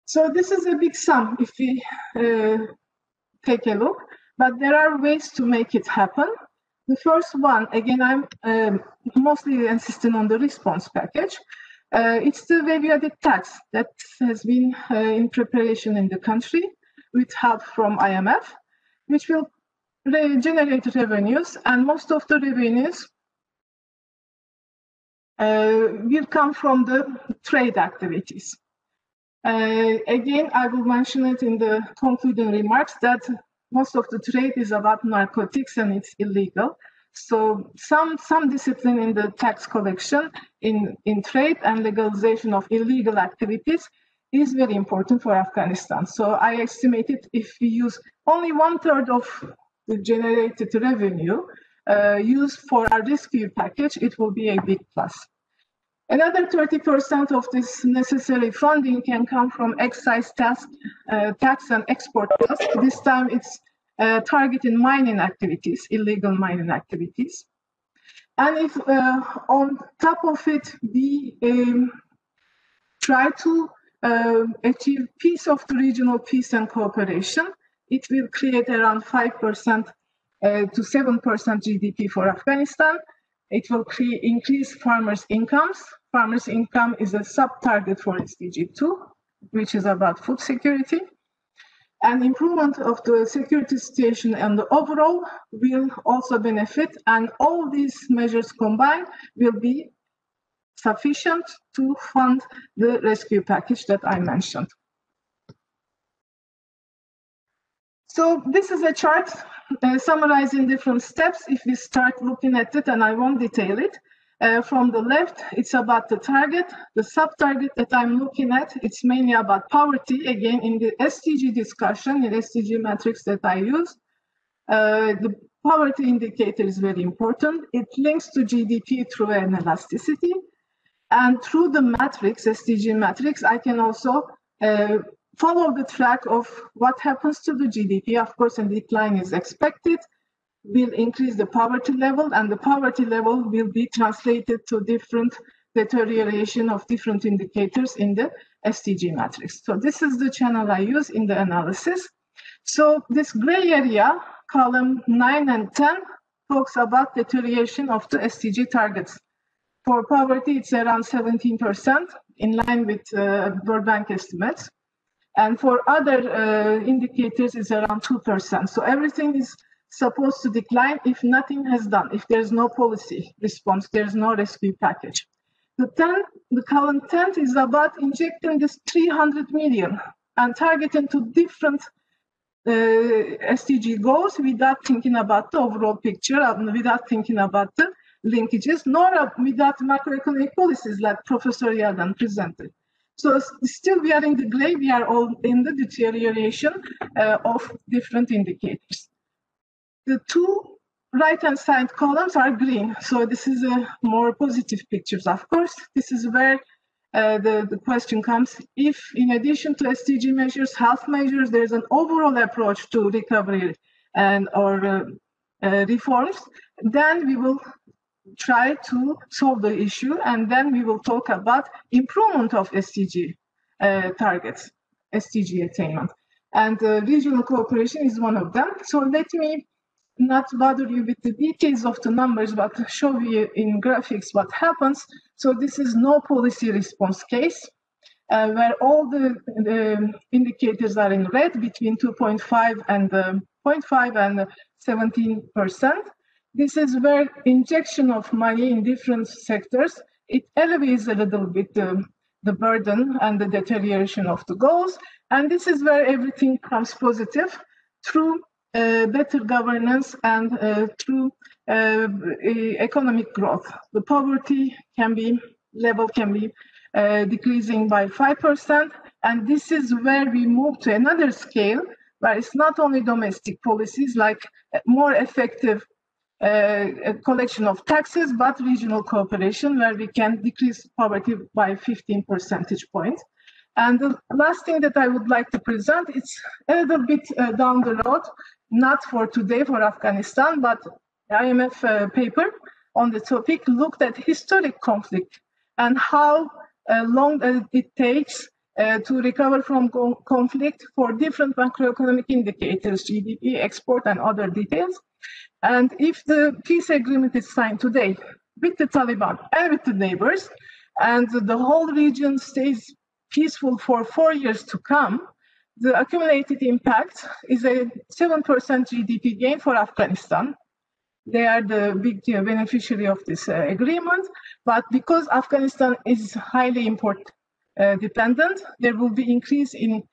So this is a big sum if we take a look, but there are ways to make it happen. The first one, again, I'm mostly insisting on the response package. It's the value-added tax that has been in preparation in the country, with help from IMF, which will generate revenues, and most of the revenues will come from the trade activities. Again, I will mention it in the concluding remarks that most of the trade is about narcotics and it's illegal. So some discipline in the tax collection in trade and legalization of illegal activities is very important for Afghanistan. So I estimated if we use only 1/3 of the generated revenue used for our rescue package, it will be a big plus. Another 30% of this necessary funding can come from excise tax and export tax. This time it's targeting mining activities, illegal mining activities. And if on top of it, we try to achieve peace of the regional peace and cooperation, it will create around 5% to 7% GDP for Afghanistan. It will increase farmers' incomes. Farmers' income is a sub-target for SDG 2, which is about food security. And improvement of the security situation and the overall will also benefit. And all these measures combined will be sufficient to fund the rescue package that I mentioned. So this is a chart summarizing different steps. If we start looking at it, and I won't detail it, from the left, it's about the target. The sub-target that I'm looking at, it's mainly about poverty. Again, in the SDG discussion, in SDG matrix that I use, the poverty indicator is very important. It links to GDP through an elasticity. And through the matrix, SDG matrix, I can also follow the track of what happens to the GDP. Of course, a decline is expected, will increase the poverty level, and the poverty level will be translated to different deterioration of different indicators in the SDG matrix. So this is the channel I use in the analysis. So this gray area, column 9 and 10, talks about deterioration of the SDG targets. For poverty, it's around 17%, in line with World Bank estimates. And for other indicators, it's around 2%. So everything is supposed to decline if nothing has done, if there's no policy response, there's no rescue package. The column 10 is about injecting this 300 million and targeting to different SDG goals without thinking about the overall picture, without thinking about the linkages, nor without macroeconomic policies like Professor Yardan presented. So still we are in the gray, we are all in the deterioration of different indicators. The two right-hand side columns are green. So this is a more positive pictures, of course. This is where the question comes, if in addition to SDG measures, health measures, there's an overall approach to recovery and or reforms, then we will try to solve the issue, and then we will talk about improvement of SDG targets, SDG attainment. And regional cooperation is one of them. So let me not bother you with the details of the numbers, but show you in graphics what happens. So this is no policy response case, where all the indicators are in red, between 2.5 and 0.5 and 17%. This is where injection of money in different sectors, it elevates a little bit the burden and the deterioration of the goals. And this is where everything comes positive through better governance and through economic growth. The poverty level can be decreasing by 5%. And this is where we move to another scale, where it's not only domestic policies like more effective collection of taxes, but regional cooperation, where we can decrease poverty by 15 percentage points. And the last thing that I would like to present, it's a little bit down the road, not for today for Afghanistan, but IMF paper on the topic looked at historic conflict and how long it takes to recover from conflict for different macroeconomic indicators, GDP, export, and other details. And if the peace agreement is signed today with the Taliban and with the neighbors, and the whole region stays peaceful for 4 years to come, the accumulated impact is a 7% GDP gain for Afghanistan. They are the big beneficiary of this agreement, but because Afghanistan is highly import dependent, there will be increase in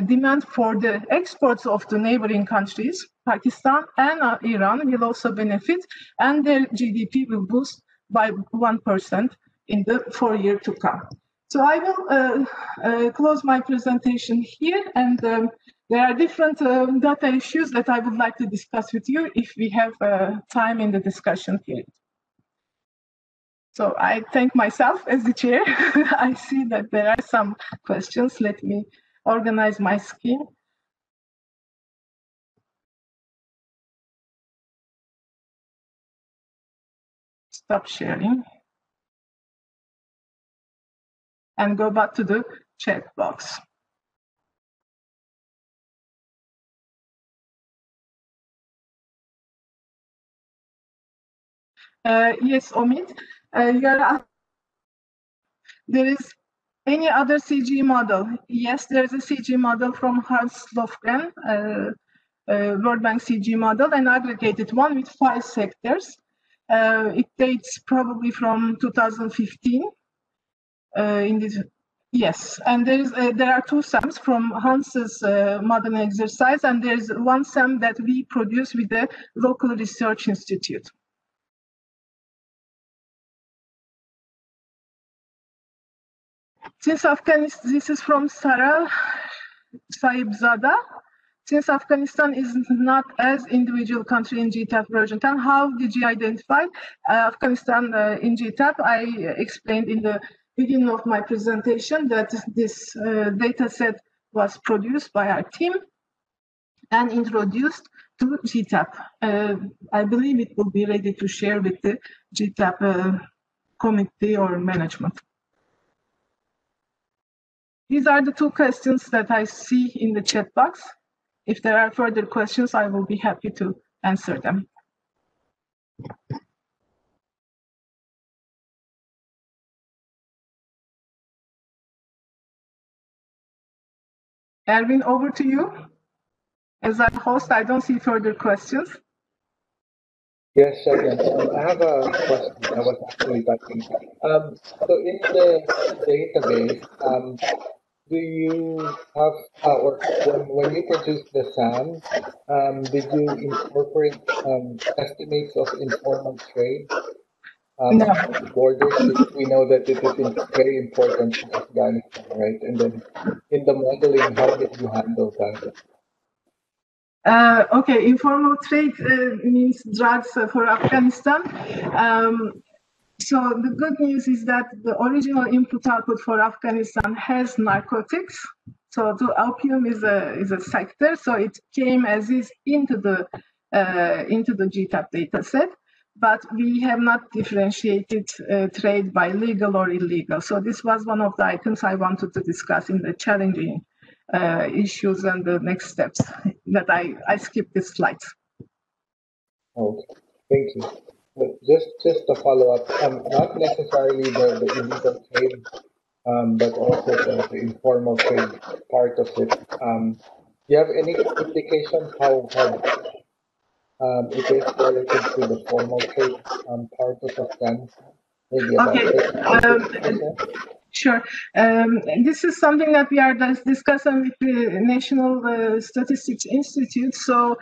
demand for the exports of the neighboring countries. Pakistan and Iran will also benefit, and their GDP will boost by 1% in the 4 years to come. So I will close my presentation here, and there are different data issues that I would like to discuss with you if we have time in the discussion period. So I thank myself as the chair. I see that there are some questions. Let me organize my screen. Stop sharing. And go back to the chat box. Yes, Omid, there is any other CG model? Yes, there is a CG model from Hans Lofgren, World Bank CG model, an aggregated one with 5 sectors. It dates probably from 2015. Yes, and there are 2 sums from Hans's modern exercise, and there's one sum that we produce with the local research institute. Since Afghanistan, this is from Sarah Saibzada. Since Afghanistan is not as individual country in GTAP version 10, how did you identify Afghanistan in GTAP? I explained in the beginning of my presentation that this data set was produced by our team and introduced to GTAP. I believe it will be ready to share with the GTAP committee or management. These are the 2 questions that I see in the chat box. If there are further questions, I will be happy to answer them. Erwin, over to you. As a host, I don't see further questions. Yes, Shebnem. I have a question. I was actually typing. So in the database, do you have, or when you produced the SAM, did you incorporate estimates of informal trade? No. Borders, because we know that it is very important in Afghanistan, right? And then in the modeling, how did you handle that? Okay, informal trade means drugs for Afghanistan. So the good news is that the original input output for Afghanistan has narcotics. So the opium is a sector. So it came as is into the GTAP data set, but we have not differentiated trade by legal or illegal. So this was one of the items I wanted to discuss in the challenging issues and the next steps that I skipped this slide. Okay, thank you. But just to follow up, not necessarily the illegal trade, but also the informal trade part of it. Do you have any indications how it is relative to the formal trade part of Afghanistan? Maybe about Okay. 50%? Sure. This is something that we are discussing with the National Statistics Institute. So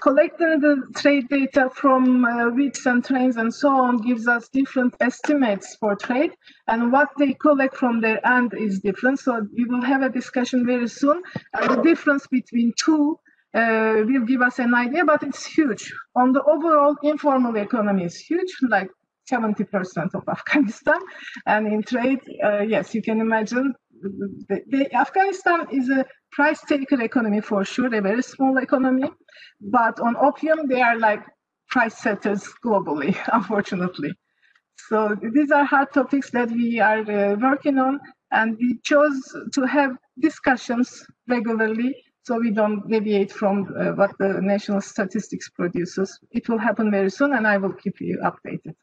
collecting the trade data from weeks and trains and so on gives us different estimates for trade, and what they collect from their end is different. So we will have a discussion very soon. The difference between 2 will give us an idea, but it's huge. On the overall informal economy, it's huge, like 70% of Afghanistan, and in trade, yes, you can imagine. Afghanistan is a price taker economy for sure, a very small economy, but on opium they are like price setters globally, unfortunately. So these are hard topics that we are working on, and we chose to have discussions regularly so we don't deviate from what the national statistics produces. It will happen very soon, and I will keep you updated.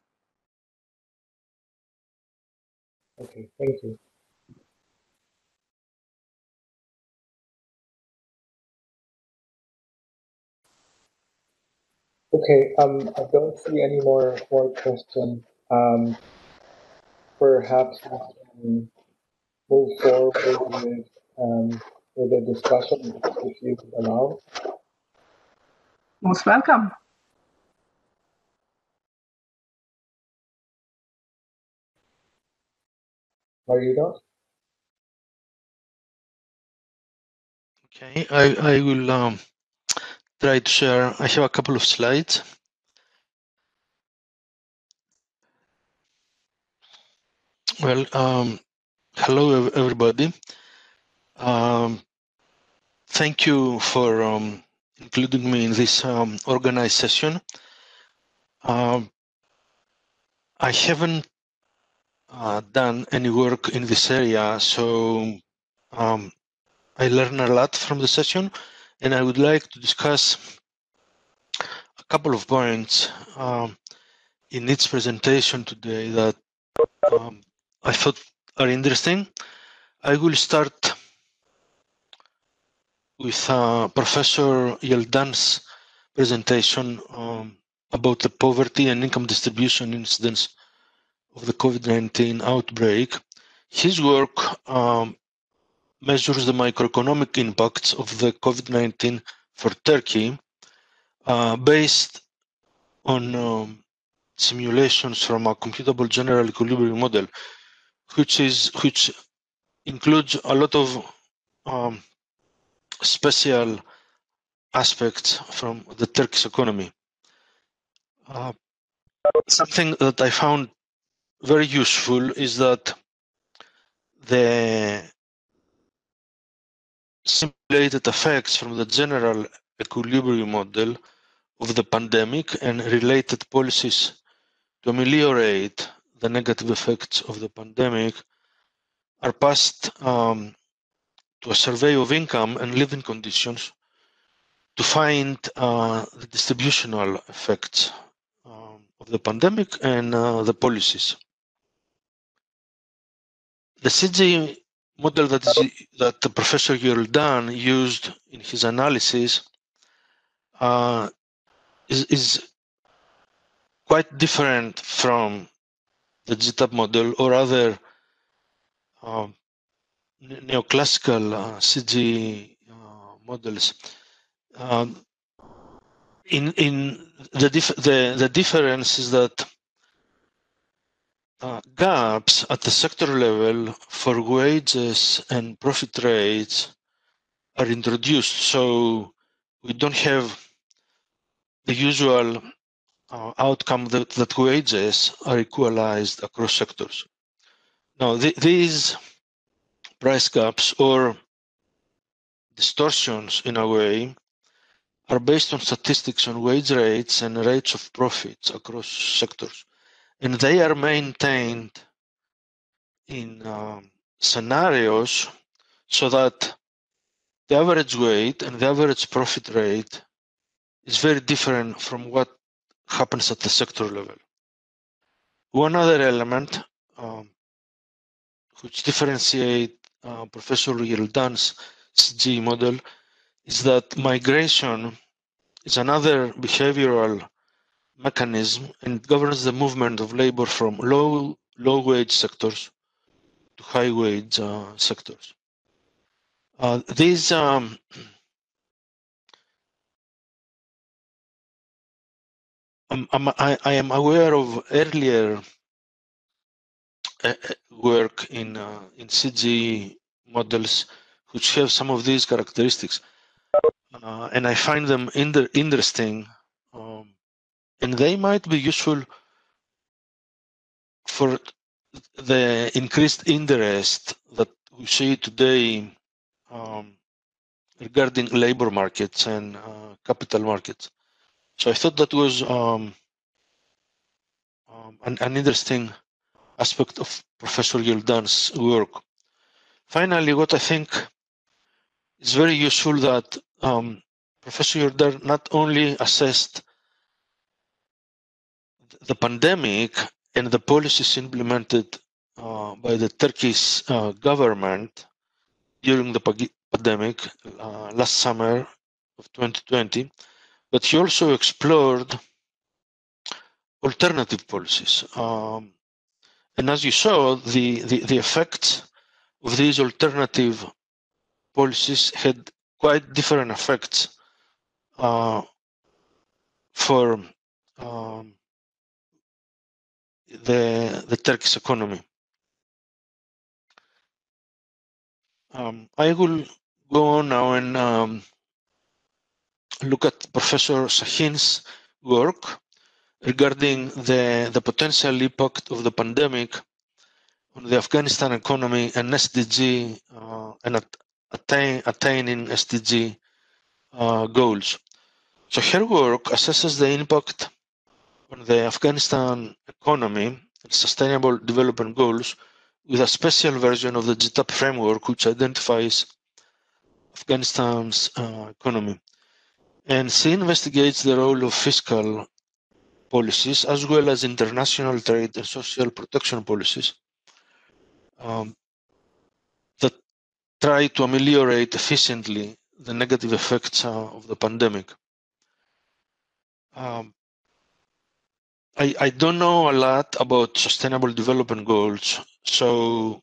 Okay, thank you. Okay, I don't see any more questions. Perhaps we can move forward with the discussion if you allow. Most welcome. Marido? Okay, I will try to share. I have a couple of slides. Well, hello everybody. Thank you for including me in this organized session. I haven't done any work in this area, so I learned a lot from the session, and I would like to discuss a couple of points in its presentation today that I thought are interesting. I will start with Professor Yeldan's presentation about the poverty and income distribution incidence of the COVID-19 outbreak. His work measures the microeconomic impacts of the COVID-19 for Turkey based on simulations from a computable general equilibrium model, which includes a lot of special aspects from the Turkish economy. Something that I found very useful is that the simulated effects from the general equilibrium model of the pandemic and related policies to ameliorate the negative effects of the pandemic are passed to a survey of income and living conditions to find the distributional effects of the pandemic and the policies. The CG model that Professor Yeldan used in his analysis is quite different from the GTAP model or other neoclassical CG models. The difference is that gaps at the sector level for wages and profit rates are introduced, so we don't have the usual outcome that wages are equalized across sectors. Now, these price gaps or distortions, in a way, are based on statistics on wage rates and rates of profits across sectors, and they are maintained in scenarios so that the average wage and the average profit rate is very different from what happens at the sector level. One other element which differentiate Professor Yeldan's CG model is that migration is another behavioral mechanism and governs the movement of labor from low wage sectors to high wage sectors. These I am aware of earlier work in CG models which have some of these characteristics, and I find them interesting, and they might be useful for the increased interest that we see today regarding labor markets and capital markets. So I thought that was an interesting aspect of Professor Yeldan's work. Finally, what I think is very useful that Professor Yeldan not only assessed the pandemic and the policies implemented by the Turkish government during the pandemic last summer of 2020, but he also explored alternative policies. And as you saw, the effects of these alternative policies had quite different effects for the Turkish economy. I will go on now and look at Professor Sahin's work regarding the potential impact of the pandemic on the Afghanistan economy and SDG and attaining SDG goals. So her work assesses the impact on the Afghanistan economy and sustainable development goals with a special version of the GTAP framework, which identifies Afghanistan's economy. And she investigates the role of fiscal policies as well as international trade and social protection policies that try to ameliorate efficiently the negative effects of the pandemic. I don't know a lot about sustainable development goals, so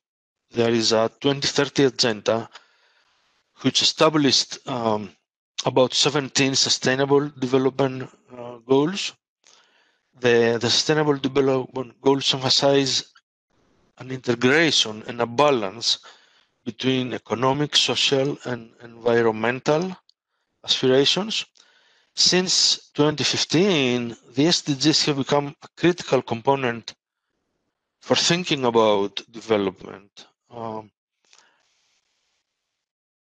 there is a 2030 agenda which established about 17 sustainable development goals. The sustainable development goals emphasize an integration and a balance between economic, social, and environmental aspirations. Since 2015, the SDGs have become a critical component for thinking about development.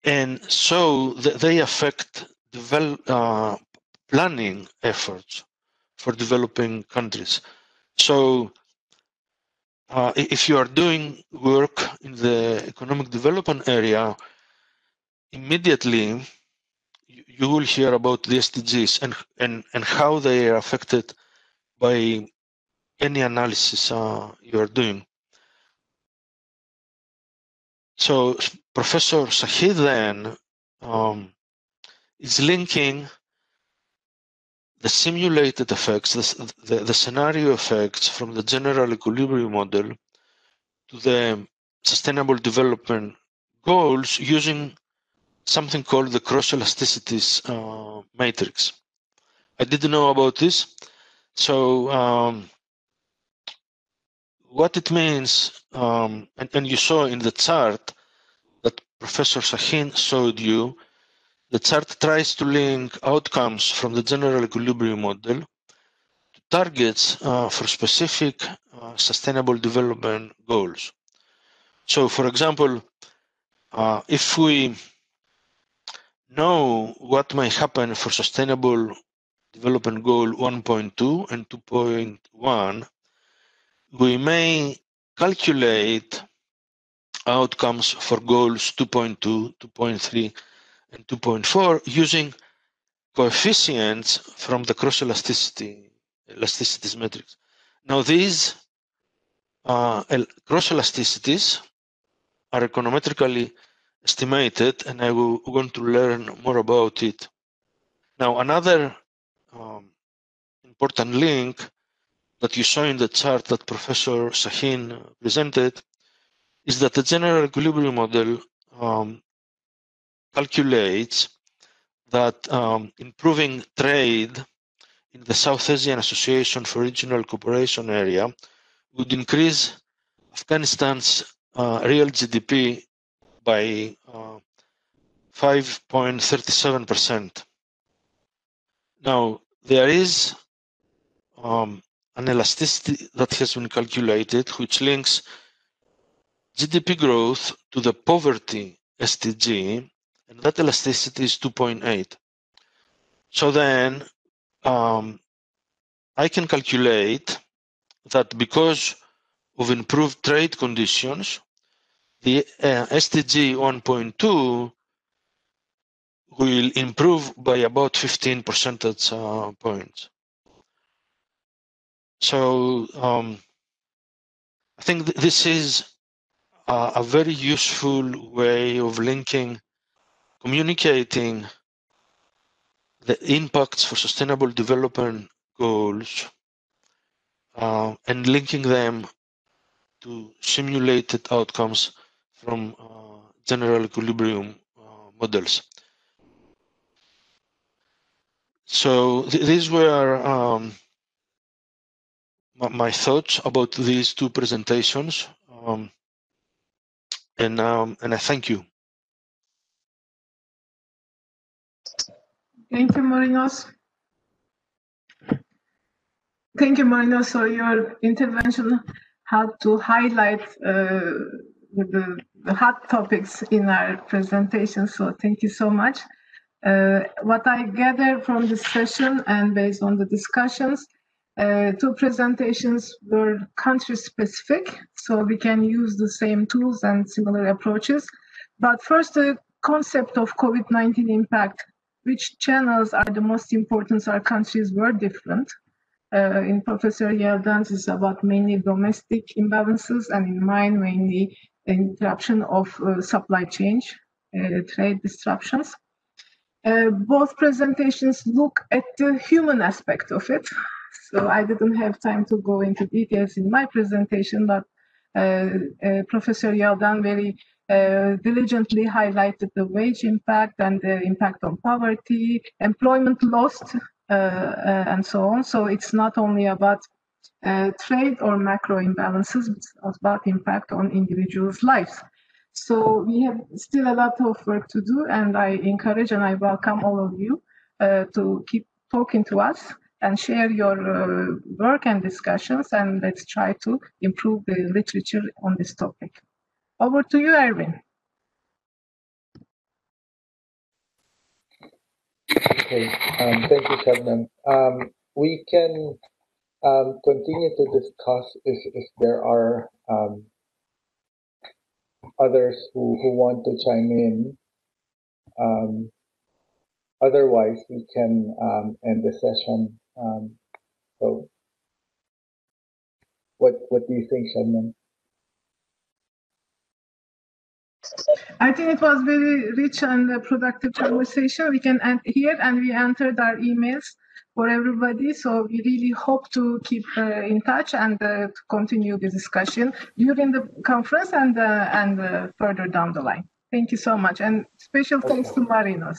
And so they affect planning efforts for developing countries. So if you are doing work in the economic development area, immediately you will hear about the SDGs and how they are affected by any analysis you are doing. So Professor Shahid then is linking the simulated effects, the scenario effects from the general equilibrium model to the sustainable development goals using something called the cross-elasticities matrix. I didn't know about this. So what it means, and you saw in the chart that Professor Sahin showed you, the chart tries to link outcomes from the general equilibrium model to targets for specific sustainable development goals. So for example, if we know what might happen for sustainable development goal 1.2 and 2.1, we may calculate outcomes for goals 2.2, 2.3, and 2.4 using coefficients from the cross-elasticities matrix. Now these cross-elasticities are econometrically estimated, and I will want to learn more about it. Now another important link that you saw in the chart that Professor Sahin presented is that the general equilibrium model calculates that improving trade in the South Asian Association for Regional Cooperation area would increase Afghanistan's real GDP by 5.37%. Now, there is an elasticity that has been calculated which links GDP growth to the poverty SDG, and that elasticity is 2.8. So then I can calculate that because of improved trade conditions, the SDG 1.2 will improve by about 15 percentage points. So I think this is a very useful way of linking, communicating the impacts for sustainable development goals and linking them to simulated outcomes from general equilibrium models. So these were my thoughts about these two presentations, and I thank you. Thank you, Marinos. Thank you, Marinos, for your intervention, how to highlight the hot topics in our presentation. So thank you so much. What I gather from this session and based on the discussions, two presentations were country-specific, so we can use the same tools and similar approaches. But first, the concept of COVID-19 impact, which channels are the most important, our countries were different. In Professor Yeldan's is about mainly domestic imbalances, and in mine, mainly interruption of supply chain, trade disruptions. Both presentations look at the human aspect of it. So I didn't have time to go into details in my presentation, but Professor Yeldan very diligently highlighted the wage impact and the impact on poverty, employment lost, and so on. So it's not only about trade or macro imbalances, it's about impact on individuals' lives. So we have still a lot of work to do, and I encourage and I welcome all of you to keep talking to us and share your work and discussions, and let's try to improve the literature on this topic. Over to you, Erwin. Okay, thank you, Shabnam. We can continue to discuss if there are others who want to chime in. Otherwise, we can end the session. So, what do you think, Shabnam? I think it was very rich and productive conversation. We can end here, and we entered our emails for everybody. So we really hope to keep in touch and to continue the discussion during the conference and further down the line. Thank you so much, and special thanks to Marinos.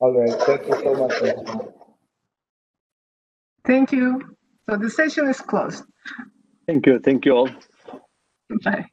All right, thank you so much, everyone. Thank you. So the session is closed. Thank you all. Bye.